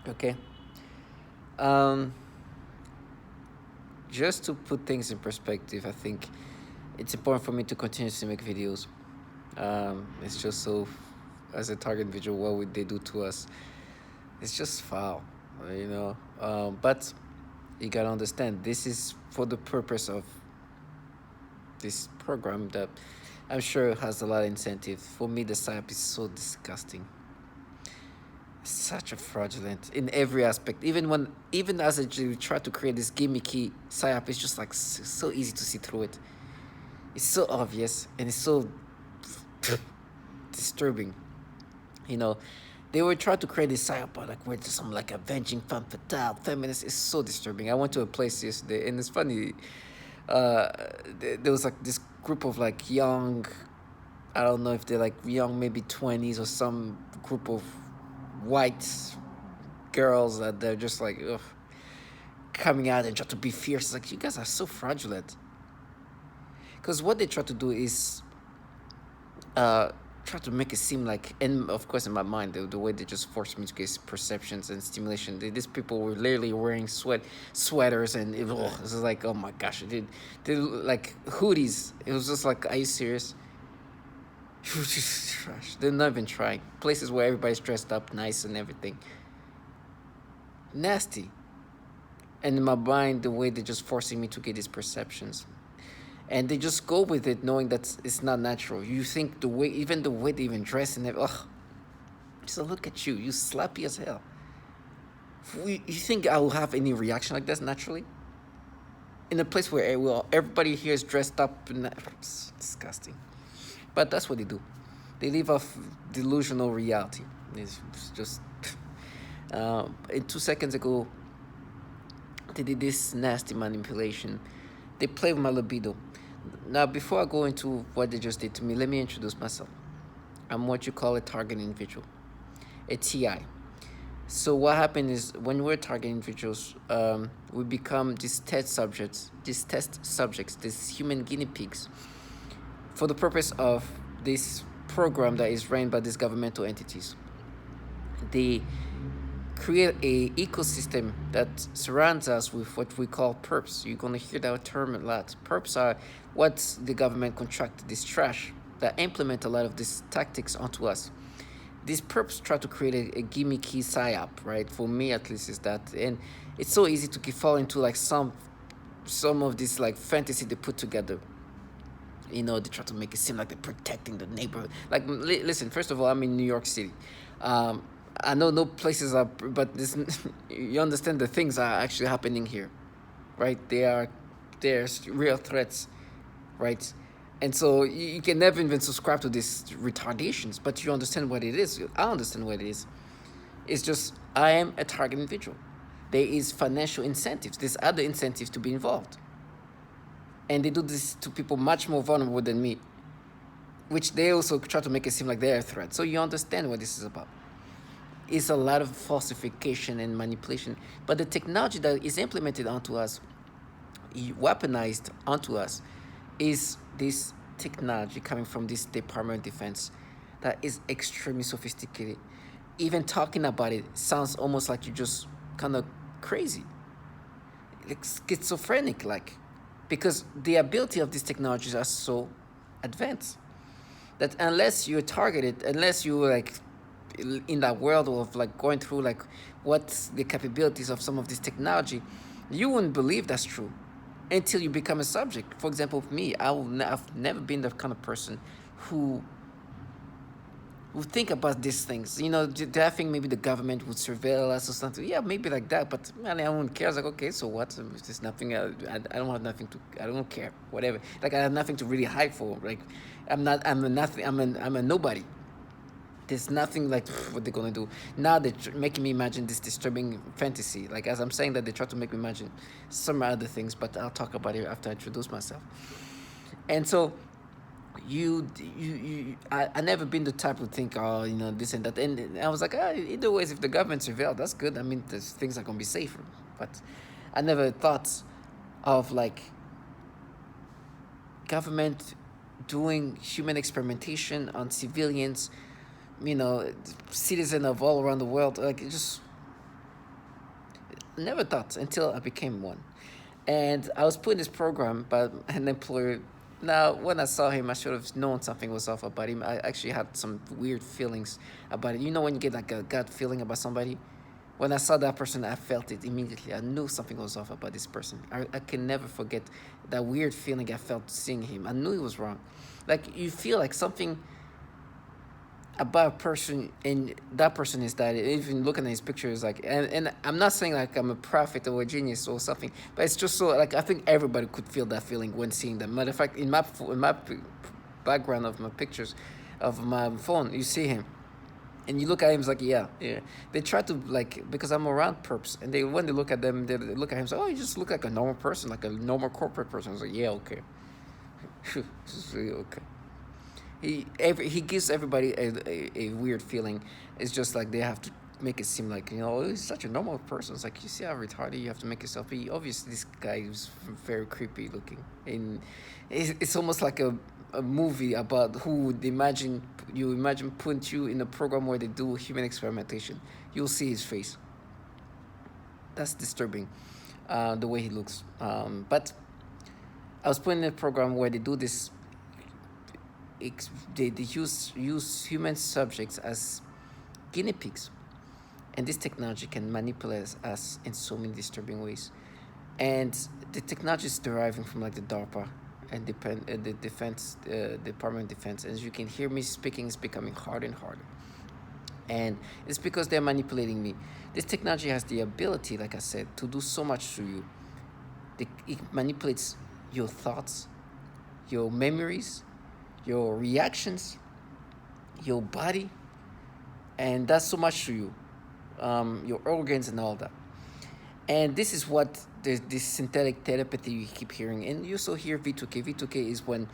Okay. Um, just to put things in perspective, I think it's important for me to continuously make videos. It's just so, as a target individual, what would they do to us? It's just foul, you know. But you gotta understand, this is for the purpose of this program that I'm sure has a lot of incentive. For me, the psyop is so disgusting. Such a fraudulent in every aspect. Even as you try to create this gimmicky psyop, it's just like so easy to see through it. It's so obvious and it's so disturbing. You know, they were trying to create this psyop, but like we're just some like avenging femme fatale feminist. It's so disturbing. I went to a place yesterday, and it's funny. Uh, there was like this group of like young, I don't know if they're like young, maybe 20s or some group of white girls that they're just like ugh, coming out and try to be fierce. Like you guys are so fraudulent. Because what they try to do is uh, try to make it seem like, and of course in my mind, the way they just forced me to get perceptions and stimulation. These people were literally wearing sweaters, and it was like, oh my gosh, they like hoodies. It was just like, are you serious? It was just trash. They're not even trying. Places where everybody's dressed up nice and everything. Nasty. And in my mind, the way they're just forcing me to get these perceptions, and they just go with it knowing that it's not natural. You think the way, even the way they even dress and everything, ugh. So look at you, you slappy as hell. You think I will have any reaction like this naturally? In a place where everybody here is dressed up, and it's disgusting. But that's what they do. They live off delusional reality. It's just. 2 seconds ago, they did this nasty manipulation. They play with my libido. Now, before I go into what they just did to me, let me introduce myself. I'm what you call a target individual, a TI. So what happened is when we're target individuals, we become these test subjects, these human guinea pigs, for the purpose of this program that is ran by these governmental entities. They create a ecosystem that surrounds us with what we call perps. You're gonna hear that term a lot. Perps are what the government contracted, this trash that implement a lot of these tactics onto us. These perps try to create a gimmicky psyop, right? For me at least is that, and it's so easy to fall into like some of this like fantasy they put together. They try to make it seem like they're protecting the neighborhood. Like, listen, first of all, I'm in New York City. Um, I know no places are, but this, you understand the things are actually happening here, right? There's real threats, right? And so you can never even subscribe to these retardations, but you understand what it is. I understand what it is. It's just I am a target individual. There is financial incentives. There's other incentives to be involved, and they do this to people much more vulnerable than me, which they also try to make it seem like they're a threat. So you understand what this is about. It's a lot of falsification and manipulation, but the technology that is implemented onto us, weaponized onto us, is this technology coming from this Department of Defense that is extremely sophisticated. Even talking about it sounds almost like you're just kind of crazy, like schizophrenic, like, because the ability of these technologies are so advanced that unless you're targeted, unless you like in that world of like going through like what's the capabilities of some of this technology, you wouldn't believe that's true until you become a subject. For example, with me, I've never been the kind of person who think about these things. Do I think maybe the government would surveil us or something? Yeah, maybe like that. But man, I don't care. I was like, okay, so what? There's nothing. I don't have nothing to. I don't care. Whatever. Like I have nothing to really hide for. Like I'm not. I'm a nothing. I'm a nobody. There's nothing like what they're gonna do. Now they're making me imagine this disturbing fantasy. Like as I'm saying that, they try to make me imagine some other things, but I'll talk about it after I introduce myself. And so I never been the type to think, oh, this and that. And I was like, either ways, if the government surveil, that's good. I mean, things are gonna be safer. But I never thought of like government doing human experimentation on civilians, citizen of all around the world. Like it just Never thought until I became one. And I was put in this program by an employer. Now, when I saw him, I should have known something was off about him. I actually had some weird feelings about it. You know, when you get like a gut feeling about somebody? When I saw that person, I felt it immediately. I knew something was off about this person. I can never forget that weird feeling I felt seeing him. I knew he was wrong. Like, you feel like something about a person, and that person is that, even looking at his pictures, like, and I'm not saying like I'm a prophet or a genius or something, but it's just so, like, I think everybody could feel that feeling when seeing them. Matter of fact, in my background of my pictures of my phone, you see him and you look at him, it's like, yeah, yeah. They try to, like, because I'm around perps, and they, when they look at them, they look at him, so, oh, you just look like a normal person, like a normal corporate person. I was like, yeah, okay. This is really okay. He gives everybody a weird feeling. It's just like they have to make it seem like, he's such a normal person. It's like, you see how retarded you have to make yourself be. Obviously, this guy is very creepy looking, and it's almost like a movie about who would imagine putting you in a program where they do human experimentation. You'll see his face. That's disturbing, the way he looks. But I was put in a program where they do this. They use human subjects as guinea pigs, and this technology can manipulate us in so many disturbing ways. And the technology is deriving from like the DARPA and the defense Department of Defense. As you can hear me speaking, it's becoming harder and harder, and it's because they're manipulating me. This technology has the ability, like I said, to do so much to you. It manipulates your thoughts, your memories, your reactions, your body, and that's so much to you, your organs and all that. And this is what this synthetic telepathy you keep hearing. And you also hear V2K. V2K is when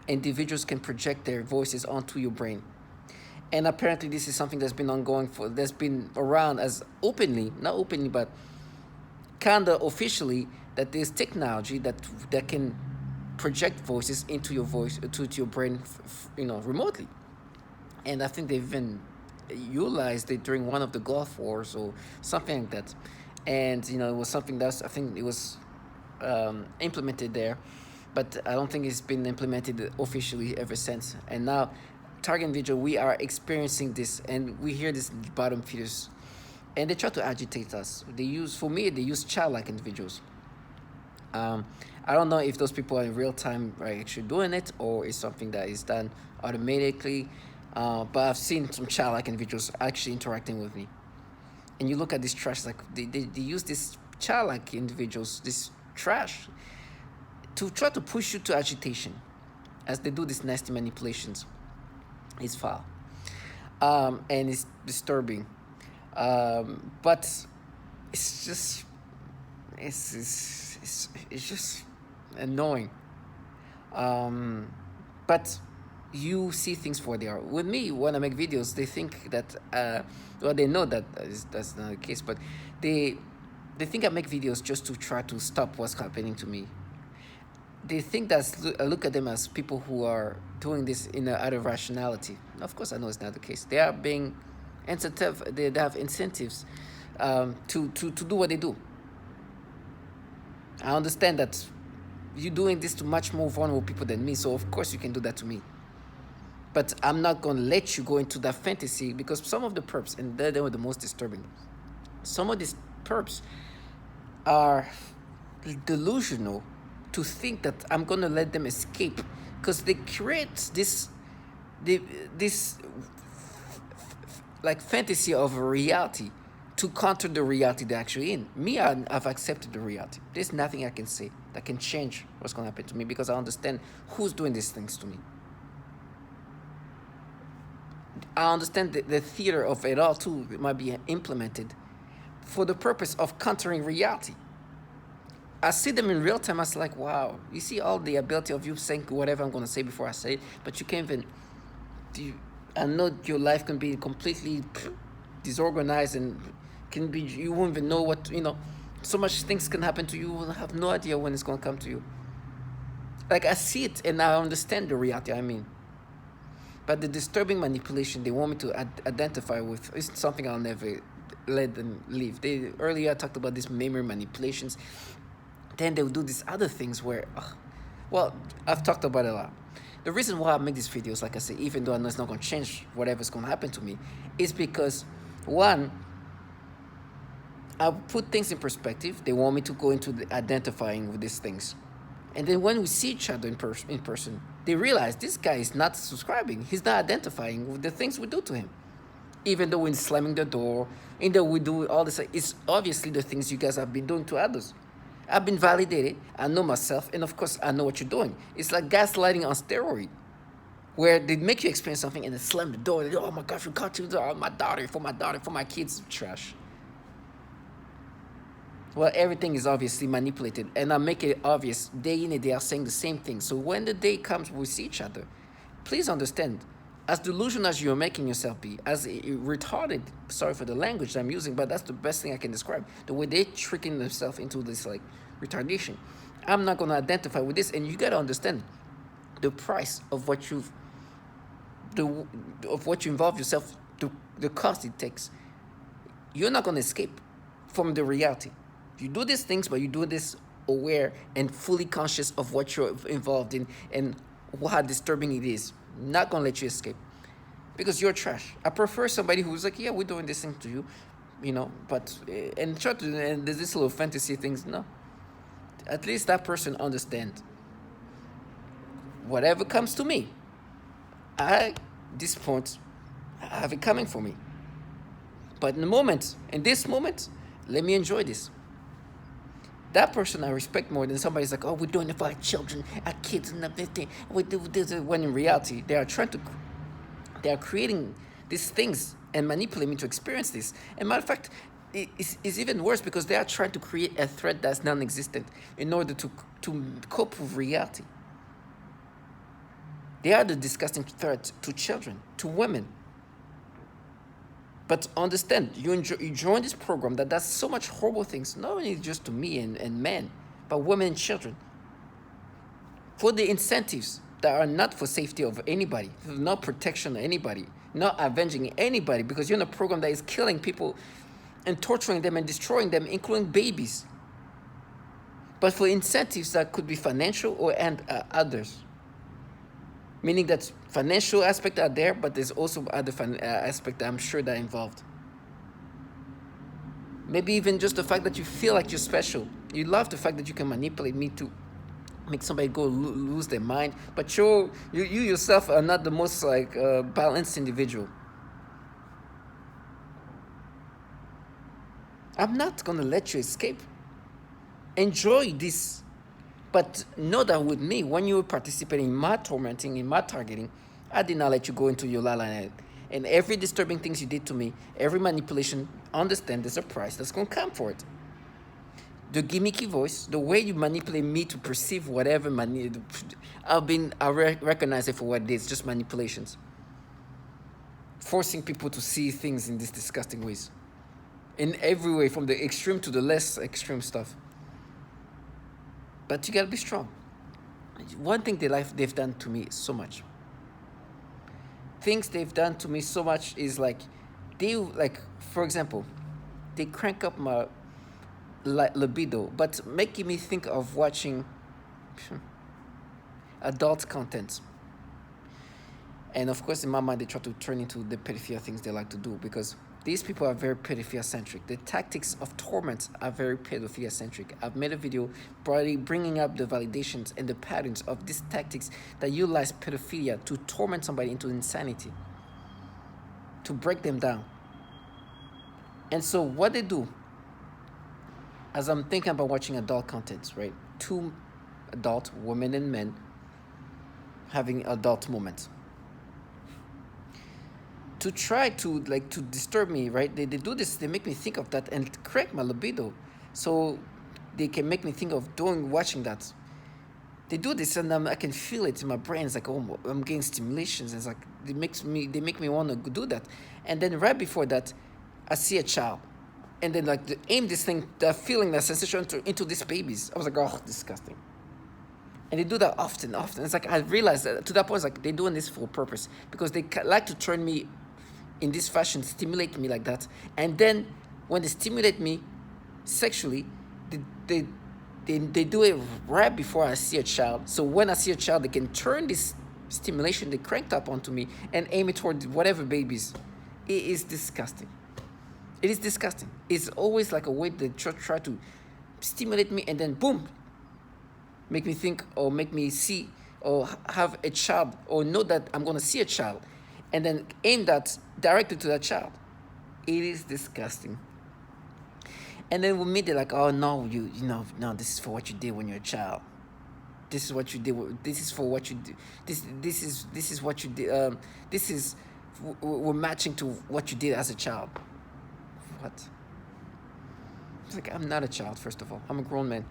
individuals can project their voices onto your brain. And apparently this is something that's been around as openly, not openly, but kind of officially, that there's technology that can project voices into your voice, to your brain, remotely. And I think they've even utilized it during one of the Gulf Wars or something like that. And it was something I think it was implemented there, but I don't think it's been implemented officially ever since. And now, target individual, we are experiencing this, and we hear this bottom feeders, and they try to agitate us. They use childlike individuals. I don't know if those people are in real time are actually doing it, or it's something that is done automatically. But I've seen some childlike individuals actually interacting with me. And you look at this trash, like they use this childlike individuals, this trash, to try to push you to agitation as they do these nasty manipulations. It's foul. And it's disturbing. But it's just, it's just annoying. But you see things for what they are. With me, when I make videos, they think that, they know that that's not the case, but they think I make videos just to try to stop what's happening to me. They think that I look at them as people who are doing this out of rationality. Of course, I know it's not the case. They are being incentive. They have incentives to do what they do. I understand that you're doing this to much more vulnerable people than me, so of course you can do that to me. But I'm not going to let you go into that fantasy, because some of the perps, and they were the most disturbing, some of these perps are delusional to think that I'm going to let them escape, because they create this like fantasy of a reality to counter the reality they're actually in. Me, I've accepted the reality. There's nothing I can say that can change what's going to happen to me, because I understand who's doing these things to me. I understand the theater of it all too. It might be implemented for the purpose of countering reality. I see them in real time. I was like, wow, you see all the ability of you saying whatever I'm going to say before I say it, but you can't even. I know your life can be completely disorganized, and you won't even know what, so much things can happen to you. You will have no idea when it's going to come to you. Like, I see it and I understand the reality, but the disturbing manipulation they want me to identify with is something I'll never let them live. Earlier I talked about these memory manipulations. Then they'll do these other things where, well, I've talked about it a lot. The reason why I make these videos, like I say, even though I know it's not going to change whatever's going to happen to me, is because, one, I put things in perspective. They want me to go into identifying with these things. And then when we see each other in person, they realize this guy is not subscribing. He's not identifying with the things we do to him. Even though we're slamming the door, even though we do all this, it's obviously the things you guys have been doing to others. I've been validated. I know myself. And of course, I know what you're doing. It's like gaslighting on steroid, where they make you experience something and they slam the door. They go, oh my gosh, we caught you. Oh, my daughter, for my kids. Trash. Well, everything is obviously manipulated, and I make it obvious day in and day out saying the same thing. So when the day comes we see each other, please understand, as delusional as you're making yourself be, as retarded, sorry for the language I'm using, but that's the best thing I can describe, the way they're tricking themselves into this like retardation. I'm not going to identify with this, and you got to understand the price of what you involve yourself, the cost it takes. You're not going to escape from the reality. You do these things, but you do this aware and fully conscious of what you're involved in and how disturbing it is. Not gonna let you escape, because you're trash. I prefer somebody who's like, yeah, we're doing this thing to you, but and try to, and there's this little fantasy things. No, at least that person understands. Whatever comes to me, this point, I have it coming for me. But in this moment, let me enjoy this. That person I respect more than somebody's like, oh, we're doing it for our children, our kids, and everything. We do this. When in reality, they are creating these things and manipulating me to experience this. And matter of fact, it's even worse because they are trying to create a threat that's non-existent in order to cope with reality. They are the disgusting threat to children, to women. But understand, you join this program that does so much horrible things, not only just to me and men, but women and children. For the incentives that are not for safety of anybody, not protection of anybody, not avenging anybody, because you're in a program that is killing people and torturing them and destroying them, including babies. But for incentives that could be financial and others. Meaning that financial aspects are there, but there's also other aspects that I'm sure that are involved. Maybe even just the fact that you feel like you're special. You love the fact that you can manipulate me to make somebody go lose their mind, but you yourself are not the most balanced individual. I'm not gonna let you escape. Enjoy this. But know that with me, when you were participating in my tormenting, in my targeting, I did not let you go into your la la land. And every disturbing things you did to me, every manipulation, understand there's a price that's going to come for it. The gimmicky voice, the way you manipulate me to perceive whatever, I recognize it for what it is, just manipulations. Forcing people to see things in these disgusting ways. In every way, from the extreme to the less extreme stuff. But you gotta be strong. One thing they've done to me so much. Things they've done to me so much is for example, they crank up my libido, but making me think of watching adult content. And of course, in my mind, they try to turn into the pedophilia things they like to do, because these people are very pedophilia-centric. The tactics of torment are very pedophilia-centric. I've made a video bringing up the validations and the patterns of these tactics that utilize pedophilia to torment somebody into insanity, to break them down. And so what they do, as I'm thinking about watching adult content, right? 2 adult women and men having adult moments. To try to disturb me, right? They do this, they make me think of that and correct my libido. So they can make me think of watching that. They do this and I can feel it in my brain. It's like, oh, I'm getting stimulations. It's like, they make me want to do that. And then right before that, I see a child. And then they aim this thing, that feeling, that sensation into these babies. I was like, oh, disgusting. And they do that often. It's like, I realized that to that point, it's like they're doing this for a purpose, because they like to turn me in this fashion, stimulate me like that, and then when they stimulate me sexually, they, they, they do it right before I see a child. So when I see a child, they can turn this stimulation they cranked up onto me and aim it toward whatever babies. It is disgusting. It is disgusting. It's always like a way they try to stimulate me and then boom, make me think or make me see or have a child or know that I'm going to see a child and then aim that directly to that child. It is disgusting. And then with me, they're like, oh, no, no, this is for what you did when you're a child. This is what you did. This is for what you did. This is what you did. We're matching to what you did as a child. What? It's like, I'm not a child, first of all. I'm a grown man.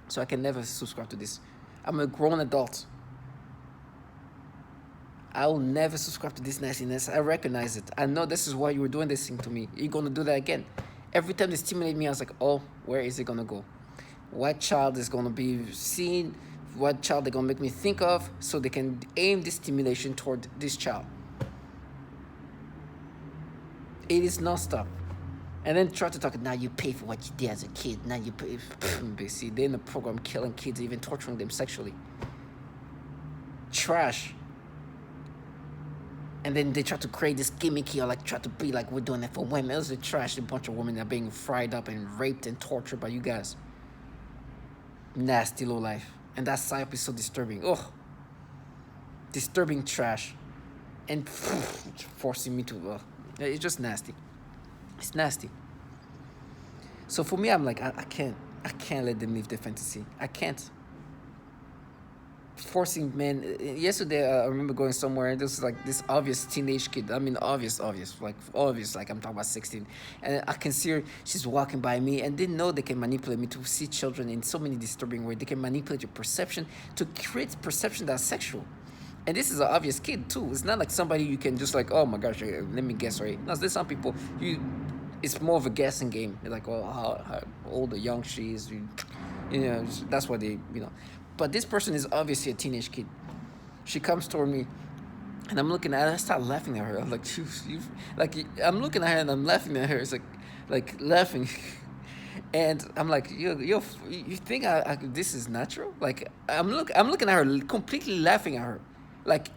So I can never subscribe to this. I'm a grown adult. I will never subscribe to this nastiness. I recognize it. I know this is why you were doing this thing to me. You're going to do that again. Every time they stimulate me, I was like, oh, where is it going to go? What child is going to be seen? What child they're going to make me think of so they can aim this stimulation toward this child. It is non-stop. And then try to talk, now you pay for what you did as a kid. Now you pay. See, they're in the program killing kids, even torturing them sexually. Trash. And then they try to create this gimmicky or like try to be like we're doing it for women. It was a trash. A bunch of women that are being fried up and raped and tortured by you guys. Nasty low life. And that psyop is so disturbing. Oh, disturbing trash. And forcing me to, it's just nasty. It's nasty. So for me, I'm like, I can't let them live their fantasy. I can't. Forcing men. Yesterday, I remember going somewhere and there's like this obvious teenage kid. I mean, obvious, like I'm talking about 16. And I can see her, she's walking by me and they know they can manipulate me to see children in so many disturbing ways. They can manipulate your perception to create perception that's sexual. And this is an obvious kid too. It's not like somebody you can just like, oh my gosh, let me guess, right? No, there's some people, it's more of a guessing game. They're like, oh, how old or young she is. That's why they. But this person is obviously a teenage kid. She comes toward me, and I'm looking at her. I start laughing at her. I'm like, I'm looking at her and I'm laughing at her. It's like laughing, and I'm like, you think this is natural? Like I'm looking at her, completely laughing at her, like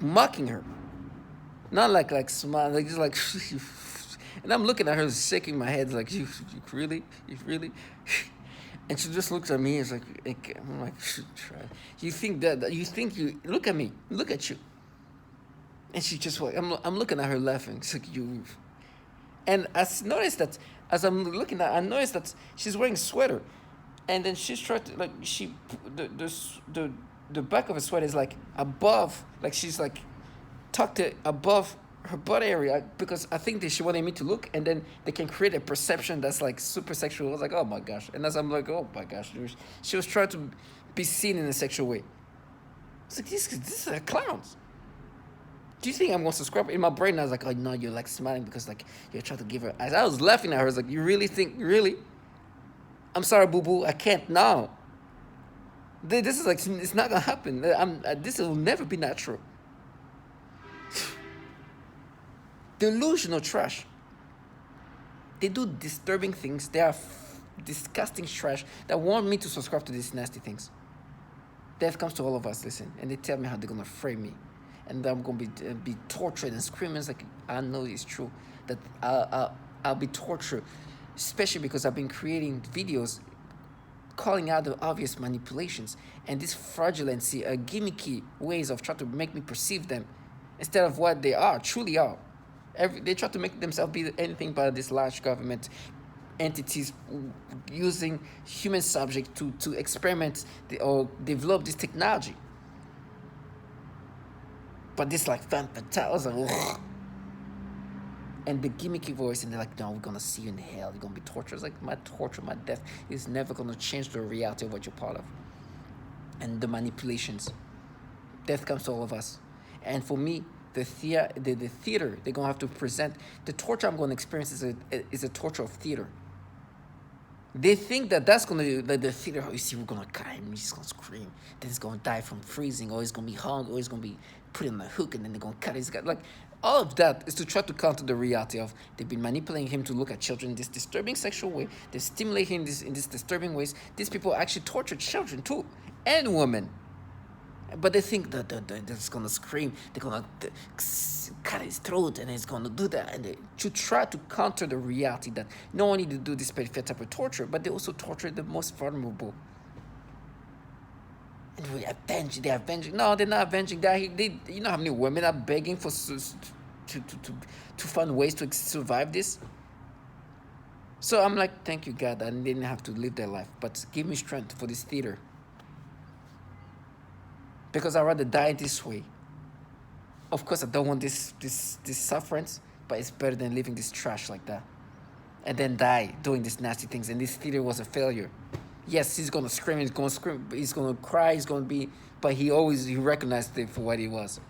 mocking her, not like smiling, like just like. And I'm looking at her, shaking my head, like you really. And she just looks at me. It's like I'm like, you look at me, look at you. And she just like, I'm looking at her laughing. It's like you. And I noticed that as I'm looking at, I noticed that she's wearing a sweater, and then she's trying to like the back of a sweater is like above, like she's like tucked it above her butt area because I think that she wanted me to look, and then they can create a perception that's like super sexual. I was like, oh my gosh. And as I'm like, oh my gosh, she was trying to be seen in a sexual way. It's like, these are clowns. Do you think I'm going to subscribe? In my brain, I was like, oh no, you're like smiling because like you're trying to give her eyes. I was laughing at her. I was like, you really think, really? I'm sorry, boo-boo, I can't now. This is like, it's not going to happen. This will never be natural. Delusional trash. They do disturbing things. They are disgusting trash that want me to subscribe to these nasty things. Death comes to all of us, listen, and they tell me how they're going to frame me. And I'm going to be tortured and screaming. It's like, I know it's true that I'll be tortured, especially because I've been creating videos calling out the obvious manipulations and this fraudulency, gimmicky ways of trying to make me perceive them instead of what they are, truly are. They try to make themselves be anything but this large government entities using human subject to experiment or develop this technology. But this like femme fatale, was like, ugh. And the gimmicky voice, and they're like, no, we're gonna see you in hell, you're gonna be tortured. It's like, my torture, my death is never gonna change the reality of what you're part of. And the manipulations. Death comes to all of us. And for me, the theater they're gonna have to present, the torture I'm gonna experience is a torture of theater. They think that's gonna, like the theater, how you see, we're gonna cut him, he's gonna scream, then he's gonna die from freezing, or he's gonna be hung, or he's gonna be put in a hook, and then they're gonna cut his guy. Like, All of that is to try to counter the reality of they've been manipulating him to look at children in this disturbing sexual way. They stimulate him in this disturbing ways. These people actually torture children too, and women. But they think that they're just gonna scream, they're gonna cut his throat, and he's gonna do that. And to try to counter the reality that not only do they do this type of torture, but they also torture the most vulnerable. And they're avenging. No, they're not avenging. You know how many women are begging for to find ways to survive this. So I'm like, thank you, God, I didn't have to live their life, but give me strength for this theater. Because I'd rather die this way. Of course, I don't want this sufferance, but it's better than living this trash like that. And then die doing these nasty things. And this theater was a failure. Yes, he's gonna scream, he's gonna cry, but he recognized it for what he was.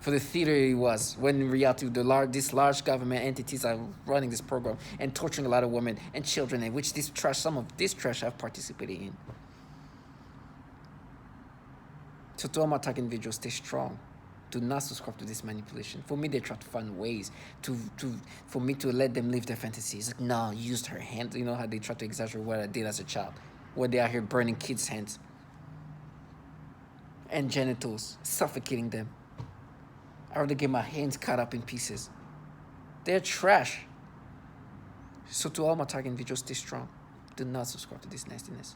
For the theater he was, when in reality these large government entities are running this program and torturing a lot of women and children, in which some of this trash have participated in. So to all my target individuals, stay strong. Do not subscribe to this manipulation. For me, they try to find ways for me to let them live their fantasies. Like, no, you used her hand. You know how they try to exaggerate what I did as a child. When they are here burning kids' hands and genitals, suffocating them. I rather get my hands cut up in pieces. They're trash. So to all my target individuals, stay strong. Do not subscribe to this nastiness.